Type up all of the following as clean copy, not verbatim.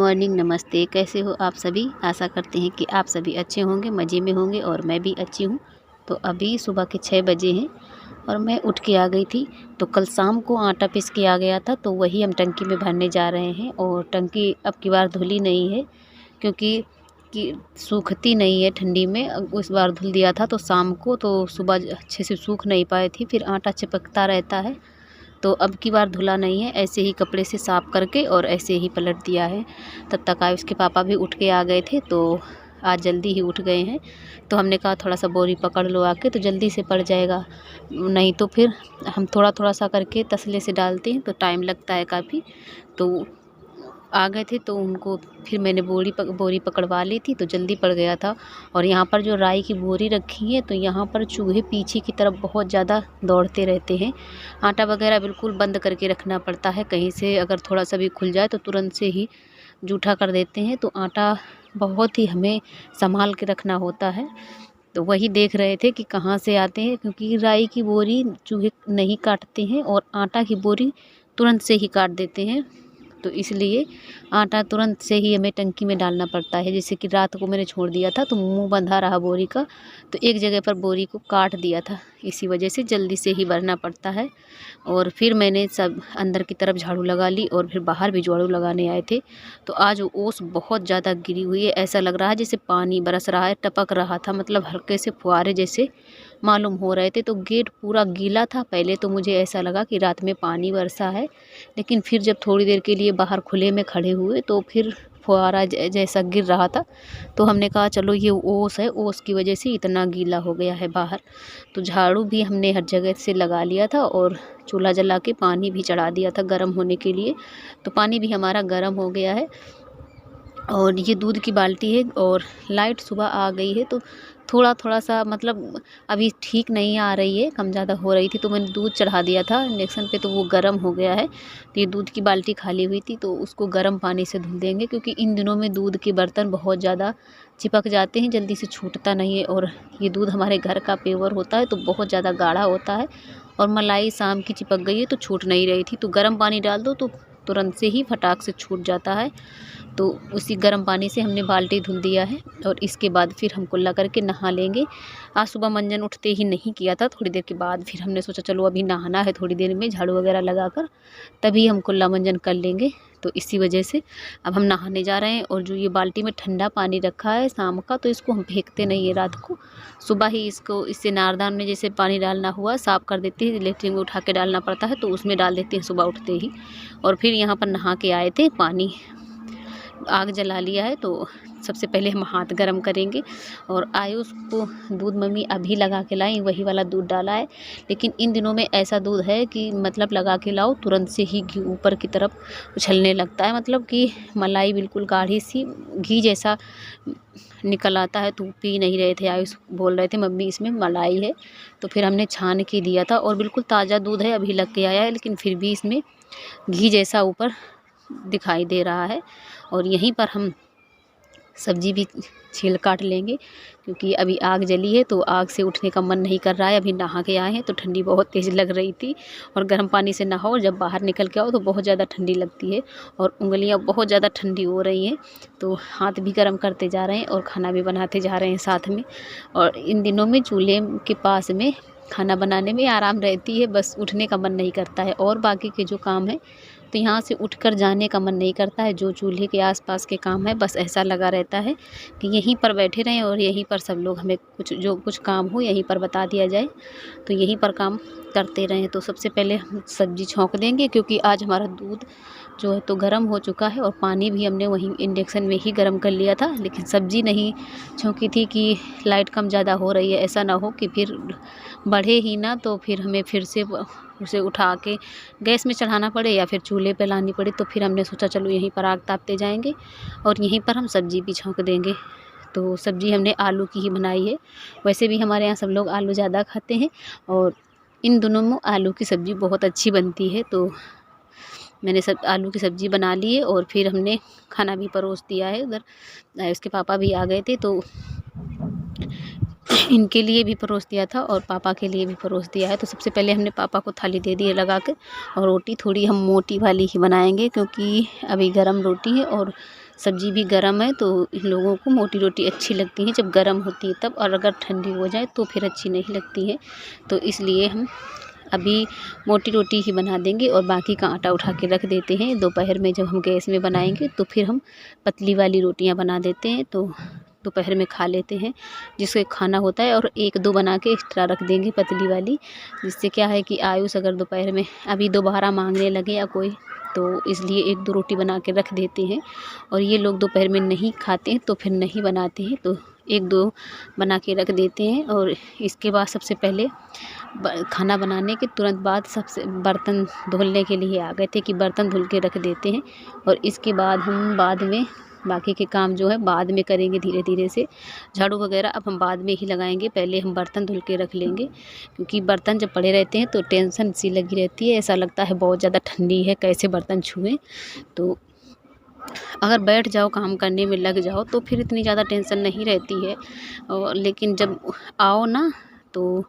Morning, नमस्ते। कैसे हो आप सभी? आशा करते हैं कि आप सभी अच्छे होंगे, मज़े में होंगे और मैं भी अच्छी हूँ। तो अभी सुबह के 6 बजे हैं और मैं उठ के आ गई थी। तो कल शाम को आटा पीस के आ गया था, तो वही हम टंकी में भरने जा रहे हैं। और टंकी अब की बार धुली नहीं है क्योंकि सूखती नहीं है ठंडी में। उस बार धुल दिया था तो शाम को, तो सुबह अच्छे से सूख नहीं पाई थी, फिर आटा चिपकता रहता है। तो अब की बार धुला नहीं है, ऐसे ही कपड़े से साफ़ करके और ऐसे ही पलट दिया है। तब तक आयुष के पापा भी उठ के आ गए थे, तो आज जल्दी ही उठ गए हैं। तो हमने कहा थोड़ा सा बोरी पकड़ लो आके, तो जल्दी से पड़ जाएगा, नहीं तो फिर हम थोड़ा थोड़ा सा करके तसले से डालते हैं तो टाइम लगता है काफ़ी। तो आ गए थे तो उनको फिर मैंने बोरी पकड़वा ली थी, तो जल्दी पड़ गया था। और यहाँ पर जो राई की बोरी रखी है, तो यहाँ पर चूहे पीछे की तरफ बहुत ज़्यादा दौड़ते रहते हैं। आटा वगैरह बिल्कुल बंद करके रखना पड़ता है, कहीं से अगर थोड़ा सा भी खुल जाए तो तुरंत से ही जूठा कर देते हैं। तो आटा बहुत ही हमें संभाल के रखना होता है। तो वही देख रहे थे कि कहाँ से आते हैं, क्योंकि राई की बोरी चूहे नहीं काटते हैं और आटा की बोरी तुरंत से ही काट देते हैं। तो इसलिए आटा तुरंत से ही हमें टंकी में डालना पड़ता है। जैसे कि रात को मैंने छोड़ दिया था तो मुंह बंधा रहा बोरी का, तो एक जगह पर बोरी को काट दिया था, इसी वजह से जल्दी से ही भरना पड़ता है। और फिर मैंने सब अंदर की तरफ झाड़ू लगा ली और फिर बाहर भी झाड़ू लगाने आए थे। तो आज ओस बहुत ज़्यादा गिरी हुई है, ऐसा लग रहा है जैसे पानी बरस रहा है, टपक रहा था, मतलब हल्के से फुहारे जैसे मालूम हो रहे थे। तो गेट पूरा गीला था। पहले तो मुझे ऐसा लगा कि रात में पानी बरसा है, लेकिन फिर जब थोड़ी देर के लिए बाहर खुले में खड़े हुए तो फिर फुहारा जैसा गिर रहा था। तो हमने कहा चलो ये ओस है, ओस की वजह से इतना गीला हो गया है बाहर। तो झाड़ू भी हमने हर जगह से लगा लिया था और चूल्हा जला के पानी भी चढ़ा दिया था गर्म होने के लिए। तो पानी भी हमारा गर्म हो गया है। और ये दूध की बाल्टी है और लाइट सुबह आ गई है, तो थोड़ा थोड़ा सा मतलब अभी ठीक नहीं आ रही है, कम ज़्यादा हो रही थी। तो मैंने दूध चढ़ा दिया था इंडक्शन पे, तो वो गर्म हो गया है। तो ये दूध की बाल्टी खाली हुई थी, तो उसको गर्म पानी से धुल देंगे, क्योंकि इन दिनों में दूध के बर्तन बहुत ज़्यादा चिपक जाते हैं, जल्दी से छूटता नहीं है। और ये दूध हमारे घर का प्योर होता है, तो बहुत ज़्यादा गाढ़ा होता है। और मलाई शाम की चिपक गई है तो छूट नहीं रही थी। तो गर्म पानी डाल दो तो तुरंत से ही फटाक से छूट जाता है। तो उसी गर्म पानी से हमने बाल्टी धुल दिया है और इसके बाद फिर हम कुल्ला करके नहा लेंगे। आज सुबह मंजन उठते ही नहीं किया था, थोड़ी देर के बाद फिर हमने सोचा चलो अभी नहाना है, थोड़ी देर में झाड़ू वगैरह लगाकर तभी हम कुल्ला मंजन कर लेंगे। तो इसी वजह से अब हम नहाने जा रहे हैं। और जो ये बाल्टी में ठंडा पानी रखा है शाम का, तो इसको हम फेंकते नहीं है रात को, सुबह ही इसको इससे नारदान में जैसे पानी डालना हुआ साफ़ कर देते हैं, लेटरिन में उठा के डालना पड़ता है, तो उसमें डाल देते हैं सुबह उठते ही। और फिर यहाँ पर नहा के आए थे, पानी आग जला लिया है, तो सबसे पहले हम हाथ गरम करेंगे। और आयुष को दूध मम्मी अभी लगा के लाई, वही वाला दूध डाला है। लेकिन इन दिनों में ऐसा दूध है कि मतलब लगा के लाओ तुरंत से ही घी ऊपर की तरफ उछलने लगता है, मतलब कि मलाई बिल्कुल गाढ़ी सी घी जैसा निकल आता है। तो पी नहीं रहे थे, आयुष बोल रहे थे मम्मी इसमें मलाई है। तो फिर हमने छान के दिया था और बिल्कुल ताज़ा दूध है, अभी लग के आया है, लेकिन फिर भी इसमें घी जैसा ऊपर दिखाई दे रहा है। और यहीं पर हम सब्जी भी छील काट लेंगे, क्योंकि अभी आग जली है तो आग से उठने का मन नहीं कर रहा है। अभी नहा के आए हैं तो ठंडी बहुत तेज़ लग रही थी, और गर्म पानी से नहाओ और जब बाहर निकल के आओ तो बहुत ज़्यादा ठंडी लगती है और उंगलियां बहुत ज़्यादा ठंडी हो रही हैं। तो हाथ भी गर्म करते जा रहे हैं और खाना भी बनाते जा रहे हैं साथ में। और इन दिनों में चूल्हे के पास में खाना बनाने में आराम रहती है, बस उठने का मन नहीं करता है। और बाकी के जो काम है तो यहाँ से उठकर जाने का मन नहीं करता है। जो चूल्हे के आसपास के काम है बस ऐसा लगा रहता है कि यहीं पर बैठे रहें और यहीं पर सब लोग हमें कुछ काम हो यहीं पर बता दिया जाए, तो यहीं पर काम करते रहें। तो सबसे पहले हम सब्ज़ी छौंक देंगे, क्योंकि आज हमारा दूध जो है तो गर्म हो चुका है और पानी भी हमने वहीं इंडक्शन में ही गर्म कर लिया था। लेकिन सब्ज़ी नहीं छौंकी थी कि लाइट कम ज़्यादा हो रही है, ऐसा ना हो कि फिर बढ़े ही ना, तो फिर हमें फिर से उसे उठा के गैस में चढ़ाना पड़े या फिर चूल्हे पे लानी पड़े। तो फिर हमने सोचा चलो यहीं पर आग तापते जाएंगे और यहीं पर हम सब्ज़ी भी छौंक देंगे। तो सब्ज़ी हमने आलू की ही बनाई है। वैसे भी हमारे यहाँ सब लोग आलू ज़्यादा खाते हैं और इन दिनों में आलू की सब्ज़ी बहुत अच्छी बनती है। तो मैंने सब आलू की सब्ज़ी बना ली है और फिर हमने खाना भी परोस दिया है। उधर उसके पापा भी आ गए थे तो इनके लिए भी परोस दिया था और पापा के लिए भी परोस दिया है। तो सबसे पहले हमने पापा को थाली दे दी है लगा के, और रोटी थोड़ी हम मोटी वाली ही बनाएंगे, क्योंकि अभी गरम रोटी है और सब्ज़ी भी गर्म है तो इन लोगों को मोटी रोटी अच्छी लगती है जब गर्म होती है तब, और अगर ठंडी हो जाए तो फिर अच्छी नहीं लगती है। तो इसलिए हम अभी मोटी रोटी ही बना देंगे और बाकी का आटा उठा के रख देते हैं। दोपहर में जब हम गैस में बनाएंगे तो फिर हम पतली वाली रोटियां बना देते हैं, तो दोपहर में खा लेते हैं जिससे खाना होता है। और 1-2 बना के एक्स्ट्रा रख देंगे पतली वाली, जिससे क्या है कि आयुष अगर दोपहर में अभी दोबारा मांगने लगे या कोई, तो इसलिए 1-2 रोटी बना के रख देते हैं। और ये लोग दोपहर में नहीं खाते हैं तो फिर नहीं बनाते हैं, तो 1-2 बना के रख देते हैं। और इसके बाद सबसे पहले खाना बनाने के तुरंत बाद सबसे बर्तन धुलने के लिए आ गए थे कि बर्तन धुल के रख देते हैं। और इसके बाद हम बाद में बाकी के काम जो है बाद में करेंगे धीरे धीरे से। झाड़ू वगैरह अब हम बाद में ही लगाएंगे, पहले हम बर्तन धुल के रख लेंगे, क्योंकि बर्तन जब पड़े रहते हैं तो टेंशन सी लगी रहती है, ऐसा लगता है बहुत ज़्यादा ठंडी है कैसे बर्तन छुएं। तो अगर बैठ जाओ काम करने में लग जाओ तो फिर इतनी ज़्यादा टेंशन नहीं रहती है। और लेकिन जब आओ ना तो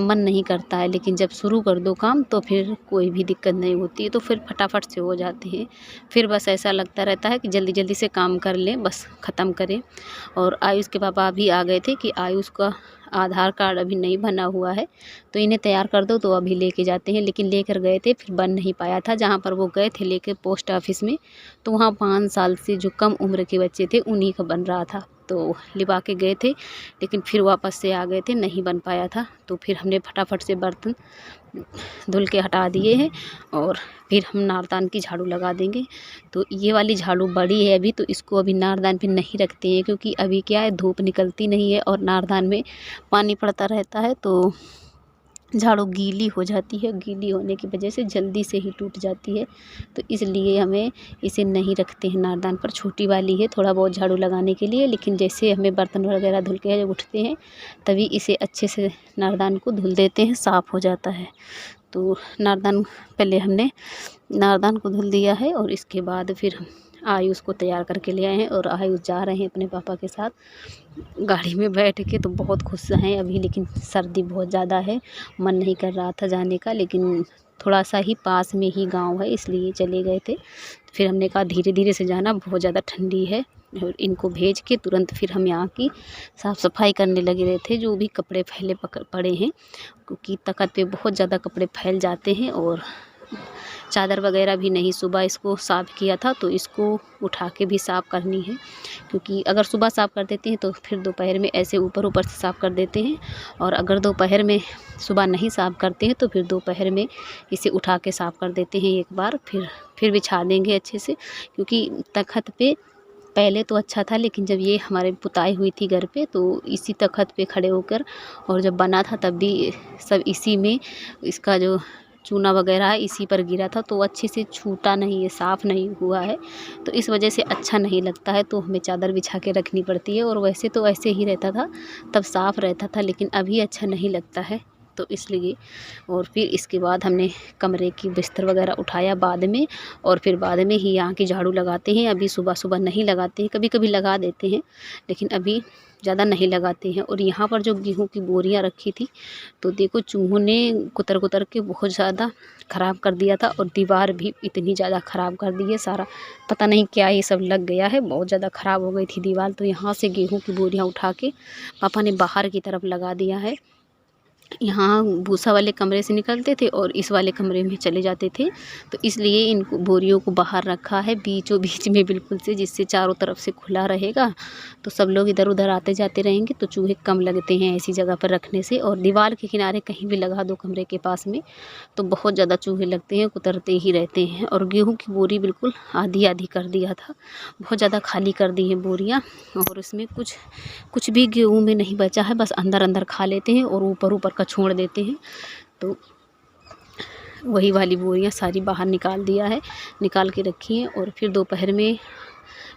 मन नहीं करता है, लेकिन जब शुरू कर दो काम तो फिर कोई भी दिक्कत नहीं होती है, तो फिर फटाफट से हो जाते हैं। फिर बस ऐसा लगता रहता है कि जल्दी जल्दी से काम कर लें, बस ख़त्म करें। और आयुष के पापा अभी आ गए थे कि आयुष का आधार कार्ड अभी नहीं बना हुआ है तो इन्हें तैयार कर दो, तो अभी लेके जाते हैं। लेकिन लेकर गए थे फिर बन नहीं पाया था, जहाँ पर वो गए थे लेके पोस्ट ऑफिस में, तो वहाँ 5 साल से जो कम उम्र के बच्चे थे उन्हीं का बन रहा था, तो लिवा के गए थे लेकिन फिर वापस से आ गए थे, नहीं बन पाया था। तो फिर हमने फटाफट से बर्तन धुल के हटा दिए हैं और फिर हम नारदान की झाड़ू लगा देंगे। तो ये वाली झाड़ू बड़ी है अभी, तो इसको अभी नारदान पे नहीं रखते हैं, क्योंकि अभी क्या है धूप निकलती नहीं है और नारदान में पानी पड़ता रहता है, तो झाड़ू गीली हो जाती है। गीली होने की वजह से जल्दी से ही टूट जाती है, तो इसलिए हमें इसे नहीं रखते हैं नारदान पर। छोटी वाली है थोड़ा बहुत झाड़ू लगाने के लिए, लेकिन जैसे हमें बर्तन वगैरह धुल के जब उठते हैं तभी इसे अच्छे से नारदान को धुल देते हैं, साफ़ हो जाता है। तो नारदान पहले हमने नारदान को धुल दिया है और इसके बाद फिर हम आयुष को तैयार करके ले आए हैं और आयुष जा रहे हैं अपने पापा के साथ गाड़ी में बैठ के। तो बहुत खुश हैं अभी, लेकिन सर्दी बहुत ज़्यादा है, मन नहीं कर रहा था जाने का, लेकिन थोड़ा सा ही पास में ही गांव है इसलिए चले गए थे। फिर हमने कहा धीरे धीरे से जाना, बहुत ज़्यादा ठंडी है। और इनको भेज के तुरंत फिर हम यहाँ की साफ़ सफाई करने लगे रहे थे, जो भी कपड़े फैले पड़े हैं, क्योंकि तख़्त पे बहुत ज़्यादा कपड़े फैल जाते हैं। और चादर वगैरह भी नहीं, सुबह इसको साफ़ किया था तो इसको उठा के भी साफ़ करनी है, क्योंकि अगर सुबह साफ़ कर देते हैं तो फिर दोपहर में ऐसे ऊपर ऊपर से साफ़ कर देते हैं, और अगर दोपहर में सुबह नहीं साफ़ करते हैं तो फिर दोपहर में इसे उठा के साफ़ कर देते हैं एक बार, फिर बिछा देंगे अच्छे से। क्योंकि तख़्त पे पहले तो अच्छा था, लेकिन जब ये हमारे पुताई हुई थी घर पे तो इसी तख़्त पे खड़े होकर, और जब बना था तब भी सब इसी में, इसका जो चूना वगैरह है इसी पर गिरा था, तो अच्छे से छूटा नहीं है, साफ़ नहीं हुआ है, तो इस वजह से अच्छा नहीं लगता है, तो हमें चादर बिछा के रखनी पड़ती है। और वैसे तो ऐसे ही रहता था, तब साफ़ रहता था, लेकिन अभी अच्छा नहीं लगता है, तो इसलिए। और फिर इसके बाद हमने कमरे की बिस्तर वगैरह उठाया बाद में, और फिर बाद में ही यहाँ की झाड़ू लगाते हैं। अभी सुबह सुबह नहीं लगाते हैं, कभी कभी लगा देते हैं, लेकिन अभी ज़्यादा नहीं लगाते हैं। और यहाँ पर जो गेहूँ की बोरियाँ रखी थी तो देखो चूहों ने कुतर कुतर के बहुत ज़्यादा ख़राब कर दिया था, और दीवार भी इतनी ज़्यादा ख़राब कर दी है, सारा पता नहीं क्या ये सब लग गया है, बहुत ज़्यादा ख़राब हो गई थी दीवार। तो यहाँ से गेहूँ की बोरियाँ उठा के पापा ने बाहर की तरफ लगा दिया है। यहाँ भूसा वाले कमरे से निकलते थे और इस वाले कमरे में चले जाते थे, तो इसलिए इन बोरियों को बाहर रखा है बीचों बीच में बिल्कुल से, जिससे चारों तरफ से खुला रहेगा, तो सब लोग इधर उधर आते जाते रहेंगे, तो चूहे कम लगते हैं ऐसी जगह पर रखने से। और दीवार के किनारे कहीं भी लगा दो कमरे के पास में तो बहुत ज़्यादा चूहे लगते हैं, कुतरते ही रहते हैं। और गेहूँ की बोरी बिल्कुल आधी आधी कर दिया था, बहुत ज़्यादा खाली कर दी हैं बोरियाँ, और उसमें कुछ भी गेहूँ में नहीं बचा है, बस अंदर अंदर खा लेते हैं और ऊपर ऊपर का छोड़ देते हैं। तो वही वाली बोरियां सारी बाहर निकाल दिया है, निकाल के रखी हैं। और फिर दोपहर में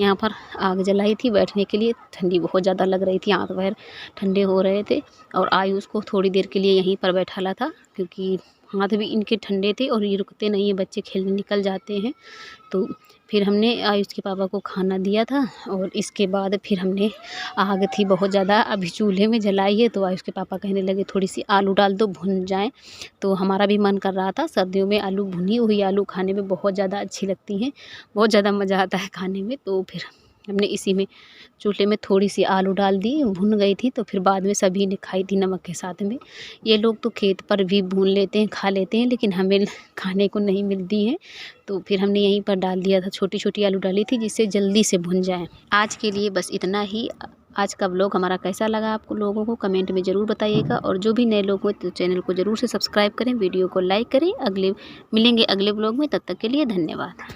यहाँ पर आग जलाई थी बैठने के लिए, ठंडी बहुत ज़्यादा लग रही थी, हाथ पैर ठंडे हो रहे थे। और आयुष को थोड़ी देर के लिए यहीं पर बैठाला था, क्योंकि हाथ भी इनके ठंडे थे और ये रुकते नहीं हैं, बच्चे खेलने निकल जाते हैं। तो फिर हमने आयुष के पापा को खाना दिया था और इसके बाद फिर हमने आग थी बहुत ज़्यादा, अभी चूल्हे में जलाई है, तो आयुष के पापा कहने लगे थोड़ी सी आलू डाल दो भुन जाएँ। तो हमारा भी मन कर रहा था, सर्दियों में आलू भुनी हुई आलू खाने में बहुत ज़्यादा अच्छी लगती हैं, बहुत ज़्यादा मज़ा आता है खाने में। तो फिर हमने इसी में चूल्हे में थोड़ी सी आलू डाल दी, भुन गई थी, तो फिर बाद में सभी ने खाई थी नमक के साथ में। ये लोग तो खेत पर भी भून लेते हैं, खा लेते हैं, लेकिन हमें खाने को नहीं मिलती है, तो फिर हमने यहीं पर डाल दिया था, छोटी छोटी आलू डाली थी जिससे जल्दी से भुन जाए। आज के लिए बस इतना ही। आज का व्लॉग हमारा कैसा लगा आपको लोगों को कमेंट में ज़रूर बताइएगा, और जो भी नए लोग हो तो चैनल को ज़रूर से सब्सक्राइब करें, वीडियो को लाइक करें। मिलेंगे अगले व्लॉग में, तब तक के लिए धन्यवाद।